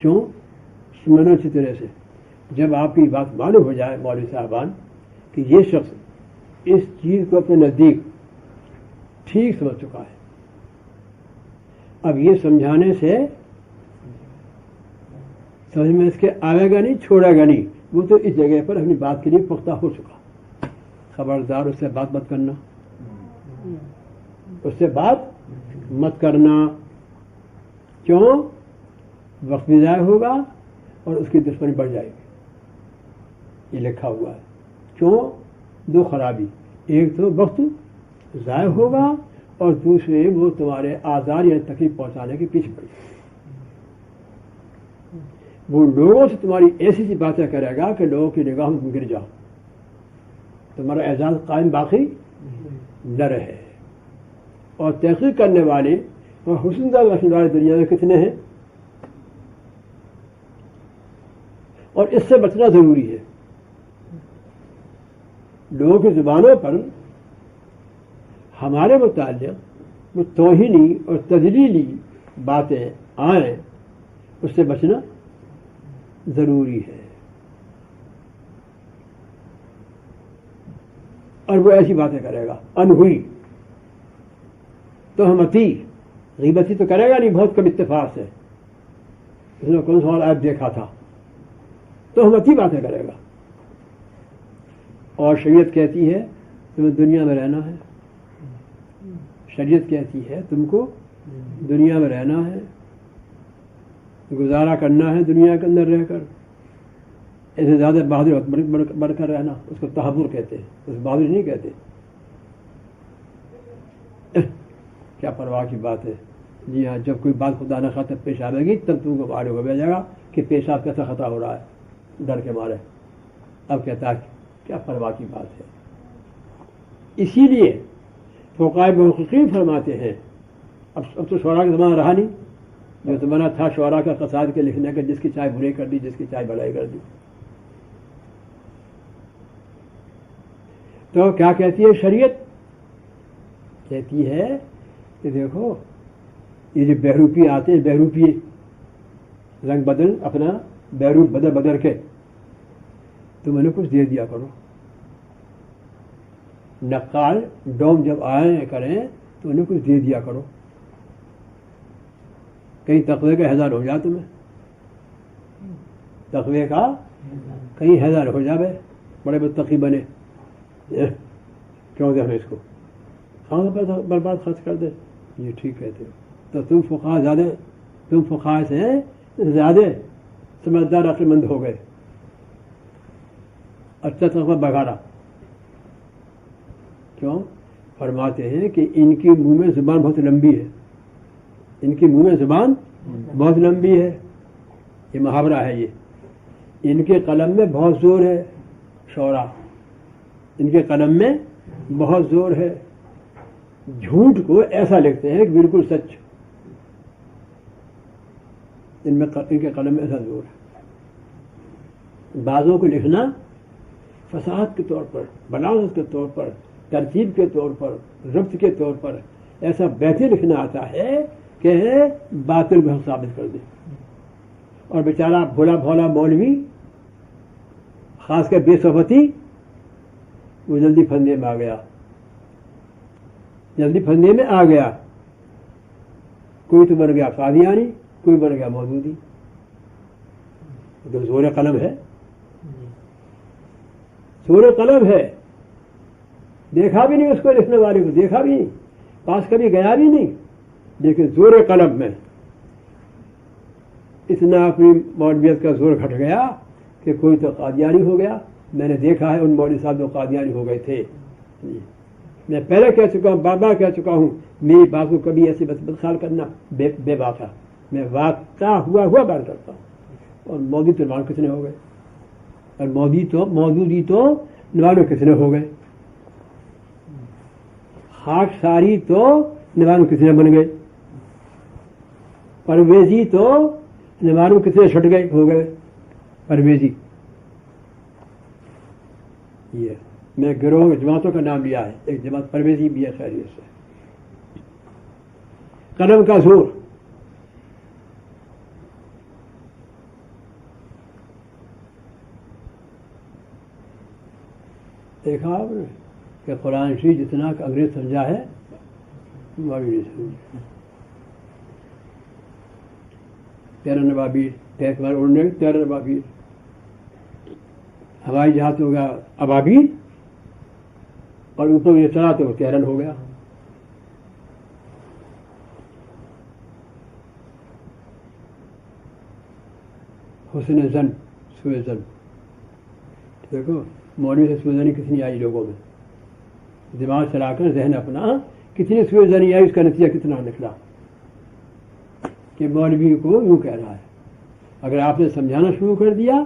کیوں سمجھنا اچھی طرح سے. جب آپ کی بات معلوم ہو جائے مولوی صاحبان کہ یہ شخص اس چیز کو اپنے نزدیک ٹھیک سمجھ چکا ہے، اب یہ سمجھانے سے سمجھ میں اس کے آئے گا نہیں، چھوڑے گا نہیں. وہ تو اس جگہ پر اپنی بات کے لیے پختہ ہو چکا. خبردار اس سے بات مت کرنا، اس سے بات مت کرنا. کیوں؟ وقت بھی ضائع ہوگا اور اس کی دشمنی بڑھ جائے گی. یہ لکھا ہوا ہے. کیوں؟ دو خرابی، ایک تو وقت ضائع ہوگا اور دوسرے وہ تمہارے آزار یا تکلیف پہنچانے کے پیچھے پڑے گا. وہ لوگوں سے تمہاری ایسی سی باتیں کرے گا کہ لوگوں کی نگاہوں میں تم گر جاؤ، تمہارا اعزاز قائم باقی نہ رہے. اور تحقیق کرنے والے اور حسن رکھنے والے دنیا میں کتنے ہیں، اور اس سے بچنا ضروری ہے. لوگوں کی زبانوں پر ہمارے متعلق وہ توہینی اور تذلیلی باتیں آئیں، اس سے بچنا ضروری ہے. اور وہ ایسی باتیں کرے گا انہوئی تہمتی غیبتی تو کرے گا نہیں، بہت کم اتفاق سے. اس نے کون سا آیت دیکھا تھا، تہمتی باتیں کرے گا. اور شریعت کہتی ہے تمہیں دنیا میں رہنا ہے، شریعت کہتی ہے تم کو دنیا میں رہنا ہے، گزارا کرنا ہے دنیا کے اندر رہ کر. ایسے زیادہ بہادر بڑھ کر رہنا، اس کو تحبر کہتے ہیں، اس بہادر نہیں کہتے. کیا پرواہ کی بات ہے. جی ہاں، جب کوئی بات خدا نہ خواستہ پیش آئے گی تب تم کو معلوم ہو جائے گا کہ پیشاب کیسا خطا ہو رہا ہے ڈر کے مارے. اب کہتا ہے کیا پرواہ کی بات ہے. اسی لیے فقہائے محققین فرماتے ہیں، اب تو شعراء کا زمانہ رہا نہیں. جو زمانہ تھا شعراء کا قصائد کے لکھنے کا، جس کی چائے برائی کر دی، جس کی چائے بھلائی کر دی. تو کیا کہتی ہے شریعت؟ کہتی ہے کہ دیکھو یہ جو بہروپی آتے ہیں، بہروپی رنگ بدل اپنا بہروپ بدل کے تم انہیں کچھ دے دیا کرو. نقال ڈوم جب آئے کریں تو انہیں کچھ دے دیا کرو. کہیں تقوی کا ہزار ہو جائے، تمہیں تقوی کا کہیں ہزار ہو جائے، بڑے متقی بنے. کیوں دے ہمیں اس کو پیسہ برباد خرچ کر دے. یہ ٹھیک کہتے ہو. تو تم فقہاء سے زیادہ سمجھدار عقل مند ہو گئے. اچھا تقوی بگاڑا. کیوں؟ فرماتے ہیں کہ ان کی منہ میں زبان بہت لمبی ہے، ان کی منہ میں زبان بہت لمبی ہے. یہ محاورہ ہے. یہ ان کے قلم میں بہت زور ہے. شعراء ان کے قلم میں بہت زور ہے. جھوٹ کو ایسا لکھتے ہیں کہ بالکل سچ. ان کے قلم میں ایسا زور ہے. بعضوں کو لکھنا فصاحت کے طور پر، بلاغت کے طور پر، ترتیب کے طور پر، ربط کے طور پر ایسا بہتر لکھنا آتا ہے کہ باطل کو ثابت کر دے. اور بیچارہ بھولا بھولا مولوی، خاص کر بے صحبتی، وہ جلدی پھندے میں آ گیا. کوئی تو بن گیا قادیانی، کوئی بن گیا مودودی. تو زور قلم ہے، زور قلم ہے. دیکھا بھی نہیں اس کو، لکھنے والے کو دیکھا بھی نہیں، پاس کبھی گیا بھی نہیں، لیکن زور قلم میں اتنا اپنی مولویت کا زور گھٹ گیا کہ کوئی تو قادیانی ہو گیا. میں نے دیکھا ہے ان مولوی صاحب جو قادیانی ہو گئے تھے. میں پہلے کہہ چکا ہوں، بار بار کہہ چکا ہوں، میری بات کو کبھی ایسے بدخیال کرنا بے بات ہے. میں واقعہ ہوا بیان کرتا ہوں. اور مودی تو نوان کتنے ہو گئے، اور مودودی تو نوانو کتنے ہو گئے. خاک ساری تو نوانو کتنے بن گئے. پرویزی تو نوانو کتنے چھٹ گئے ہو گئے. پرویزی یہ میں گروہ جماعتوں کا نام لیا ہے. ایک جماعت پرویزی بھی ہے. خیریت سے قلم کا زور. دیکھا آپ نے کہ قرآن شریف جتنا کہ انگریز سمجھا ہے مولوی نہیں سمجھا. 13 نوابیر ٹیک مار اڑنے 13 نوابیر. ہوائی جہاز ہو گیا ابابیر اور اوپر یہ چلا تو 13 ہو گیا. حسن زن سوء زن. دیکھو مولوی سے سوء زنی کتنی آئی لوگوں میں, دماغ چلا کر ذہن اپنا کتنی سوء زنی آئی, اس کا نتیجہ کتنا نکلا کہ مولوی کو یوں کہہ رہا ہے. اگر آپ نے سمجھانا شروع کر دیا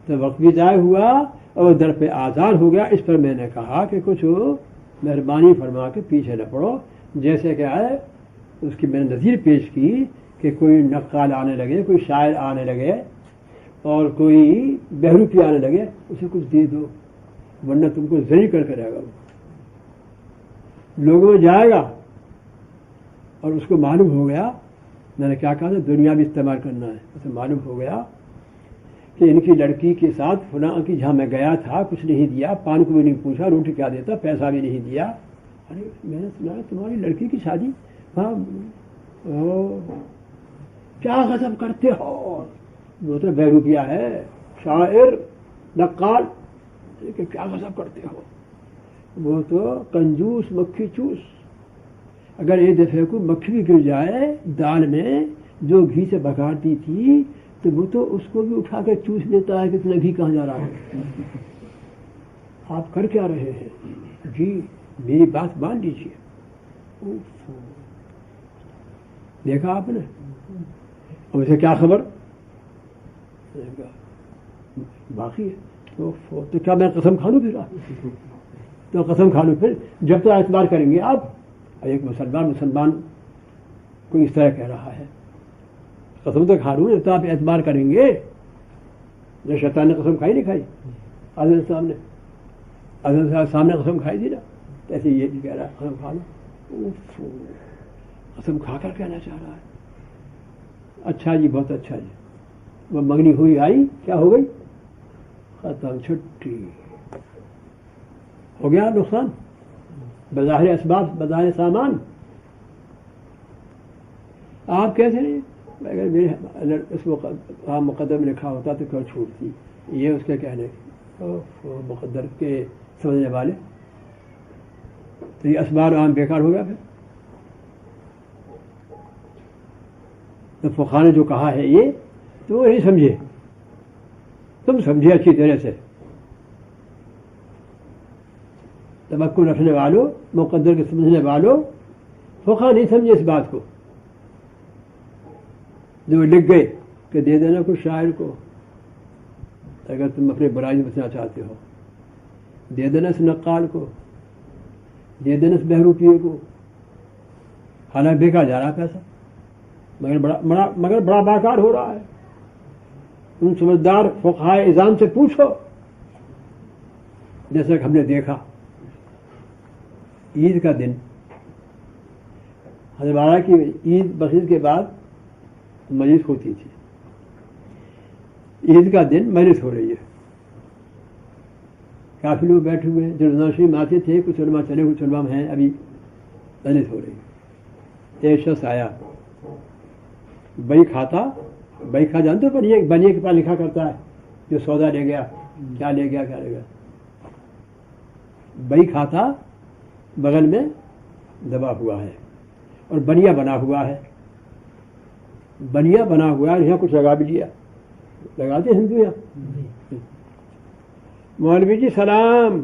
تو وقت بھی ضائع ہوا اور در پہ آزاد ہو گیا. اس پر میں نے کہا کہ کچھ مہربانی فرما کے پیچھے نہ پڑو. جیسے کہ ہے اس کی میں نے نظیر پیش کی کہ کوئی نقال آنے لگے, کوئی شاعر آنے لگے اور کوئی بہروپی آنے لگے, اسے کچھ دے دو ورنہ تم کو ذلیل کر کے رہے گا. وہ لوگوں میں جائے گا اور اس کو معلوم ہو گیا, میں نے کیا کہا تھا دنیا بھی استعمال کرنا ہے. اسے معلوم ہو گیا کہ ان کی لڑکی کے ساتھ فلاں کی جہاں میں گیا تھا کچھ نہیں دیا, پان کو بھی نہیں پوچھا, روٹی کیا دیتا, پیسہ بھی نہیں دیا. ارے میں نے سنا تمہاری لڑکی کی شادی, ہاں کیا غضب کرتے ہو. وہ تو بہروپیہ ہے, شاعر, نقال, کیا غضب کرتے ہو. وہ تو کنجوس مکھی چوس. اگر ایک دفعہ کو مکھی بھی گر جائے دال میں جو گھی سے بگاڑتی تھی تو وہ تو اس کو بھی اٹھا کر چوس لیتا ہے کہ اتنا گھی کہاں جا رہا ہے. آپ کر کیا رہے ہیں جی, میری بات مان لیجیے. دیکھا آپ نے, اب اسے کیا خبر باقی ہے تو کیا میں قسم کھا لوں پھر, تو قسم کھا لوں پھر جب تک اعتبار کریں گے آپ. ایک مسلمان کوئی اس طرح کہہ رہا ہے قسم تو کھا لوں, تو آپ اعتبار کریں گے. جو شیطان نے قسم کھائی نہیں کھائی, اذن صاحب سامنے قسم کھائی دی نا, ایسے یہ بھی کہہ رہا ہے قسم کھا لو. قسم کھا کر کہنا چاہ رہا ہے. اچھا جی, بہت اچھا جی. وہ منگنی ہوئی آئی, کیا ہو گئی, ختم, چھٹی ہو گیا. نقصان بظاہر اسباب, بظاہر سامان. آپ کیسے نہیں, اگر میرے اس مقدر میں لکھا ہوتا تو کیوں چھوٹتی. یہ اس کے کہنے مقدر کے سمجھنے والے, تو یہ اسباب عام بیکار ہو گیا. پھر تو فقہا نے جو کہا ہے یہ تو وہ نہیں سمجھے, تم سمجھے اچھی طرح سے. توقع رکھنے والوں, مقدر کے سمجھنے والوں, فقہا نہیں سمجھے اس بات کو. جو لکھ گئے کہ دے دینا کچھ شاعر کو اگر تم اپنے برائی میں بچنا چاہتے ہو, دے دینا اس نقال کو, دے دینا اس بہروپیے کو. حالانکہ بیکار جا رہا پیسہ, مگر بڑا باکار ہو رہا ہے. ان سمجھدار فقہائے اعظام سے پوچھو. جیسا کہ ہم نے دیکھا عید کا دن, حضرت والا کی عید بقرعید کے بعد مجلس ہوتی تھی. عید کا دن مجلس ہو رہی ہے, کافی لوگ بیٹھے ہوئے ہیں. جو رمضان شریف میں آتے تھے, کچھ علماء چلے, کچھ علماء ہیں ابھی. مجلس ہو رہی ہے. ایک شخص آیا, بئی کھاتا, بئی کھا جانتے ہو, بنیے کے پاس لکھا کرتا ہے جو سودا لے گیا, کیا لے گیا, کیا لے گیا. بئی کھاتا بغل میں دبا ہوا ہے اور بنیا بنا ہوا ہے. بنیا بنا ہوا ہے, یہاں کچھ لگا بھی لیا, لگاتے ہندو یہاں. مولوی جی سلام.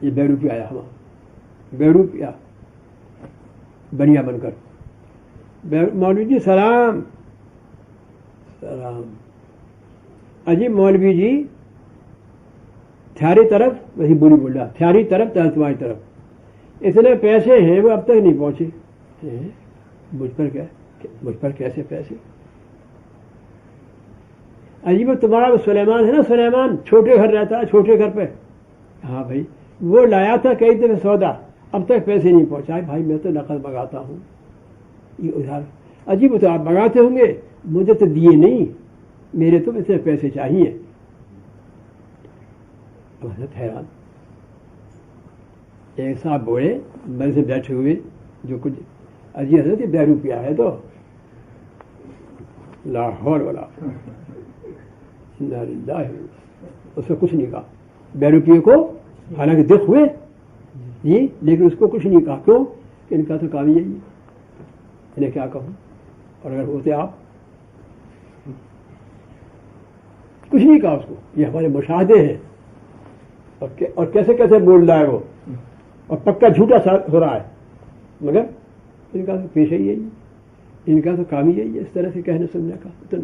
یہ بیروپی آیا, ہمارا بیروپیا بنیا بن کر. مولوی جی سلام. سلام. اجی مولوی جی تھیاری طرف, وہی بولی بول رہا, تھیاری طرف تمہاری طرف اتنے پیسے ہیں وہ اب تک نہیں پہنچے. مجھ پر کیسے پیسے. عجیب تمہارا سلیمان ہے نا, سلیمان چھوٹے گھر رہتا ہے, چھوٹے گھر پہ. ہاں بھائی, وہ لایا تھا کئی دفعہ سودا, اب تک پیسے نہیں پہنچائے. بھائی میں تو نقد منگاتا ہوں. یہ ادھار عجیب تو آپ منگاتے ہوں گے, مجھے تو دیے نہیں, میرے تو اتنے پیسے چاہیے. تو حضرت حیران. ایک صاحب بولے میں سے بیٹھے ہوئے جو کچھ اجی حضرت یہ 2 روپیہ ہے تو لا حول ولا اس کو کچھ نہیں کہا. 2 روپیے کو حالانکہ دکھ ہوئے جی لیکن اس کو کچھ نہیں کہا. کیوں؟ ان کا تو کام یہی ہے. انہیں کیا کہوں؟ اور اگر ہوتے آپ کچھ نہیں کہا اس کو. یہ ہمارے مشاہدے ہیں اور کیسے کیسے بول رہا ہے وہ اور پکا جھوٹا ہو رہا ہے مگر ان کا تو پیشہ ہی یہی ہے. ان کا تو کام ہی یہی ہے اس طرح سے کہنے سننے کا. تو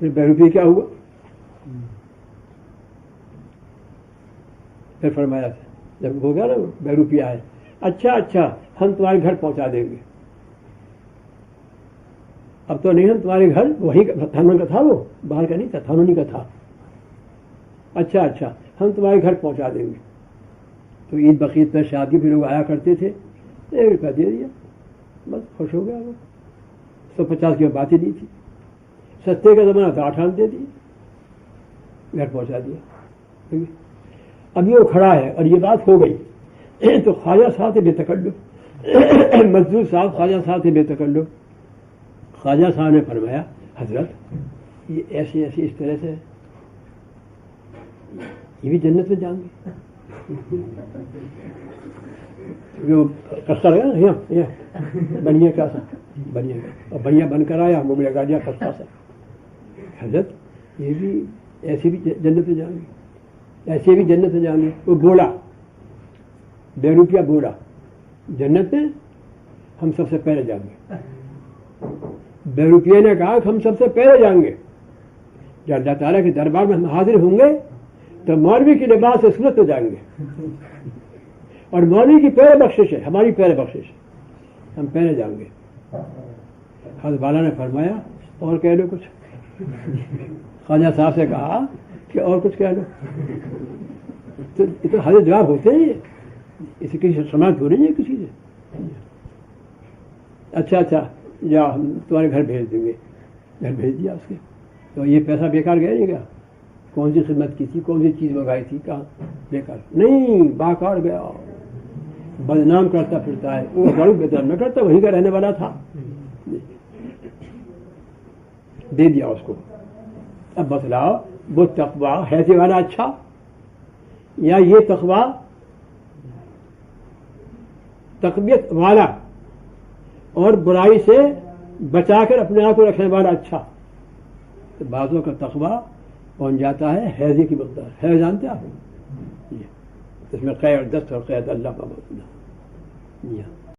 2 روپیے کیا ہوا؟ پھر فرمایا جب ہو گیا نا 2 روپیہ ہے اچھا ہم تمہارے گھر پہنچا دیں گے. اب تو نہیں ہم تمہارے گھر وہی تھانوں کا تھا وہ باہر کا نہیں تھا تھانونی کا تھا. اچھا ہم تمہارے گھر پہنچا دیں گے. تو عید بقرعید پر شادی بھی لوگ آیا کرتے تھے. 1 روپیہ دے دیا بس خوش ہو گیا. وہ 150 کی بات ہی نہیں تھی. سستے کا زمانہ تھا 8 آنے دے دیے گھر پہنچا دیا. ابھی وہ کھڑا ہے اور یہ بات ہو گئی تو خواجہ صاحب سے بے تکلف مزدور صاحب خواجہ صاحب سے بے تکلف. خواجہ صاحب نے فرمایا حضرت یہ ایسے اس طرح سے یہ بھی جنت میں جائیں گے. جو قصہ لگا بنیا کا سا بنیا اور بنیا بن کر آیا وہ لگا دیا قصہ سا. حضرت یہ بھی ایسے بھی جنت میں جائیں گے ایسے بھی جنت میں جائیں گے. وہ بولا 2 روپیہ بولا جنت میں ہم سب سے پہلے جائیں گے. 2 روپیے نے کہا کہ ہم سب سے پہلے جائیں گے. جب اللہ تعالیٰ کے دربار میں ہم حاضر ہوں گے تو مولوی کے لباس سے سنت ہو جائیں گے اور مولوی کی پہلے بخشش ہے ہماری پہلے بخشش ہے ہم پہلے جائیں گے. حضرت والا نے فرمایا اور کہہ لو کچھ. خواجہ صاحب سے کہا کہ اور کچھ کہہ لو. تو حضرت جواب ہوتے ہیں اسے کسی سماعت ہو رہی ہے کسی سے. اچھا یا ہم تمہارے گھر بھیج دیں گے. گھر بھیج دیا اس کے. تو یہ پیسہ بیکار گیا نہیں گیا. کون سی خدمت کی تھی کون سی چیز منگائی تھی کہاں بیکار نہیں باکار گیا. بدنام کرتا پھرتا ہے وہ بڑی بدنام نہ کرتا وہیں کا رہنے والا تھا. دے دیا اس کو. اب بتلاؤ وہ تقویٰ حیثیت والا اچھا یا یہ تقویٰ تقویت والا اور برائی سے بچا کر اپنے آپ کو رکھنے والا اچھا. تو بعضوں کا تقویٰ پہنچ جاتا ہے حیضے کی مقدار. حیض جانتے آپ اس میں قید اور دست اور قید اللہ کا مطلب.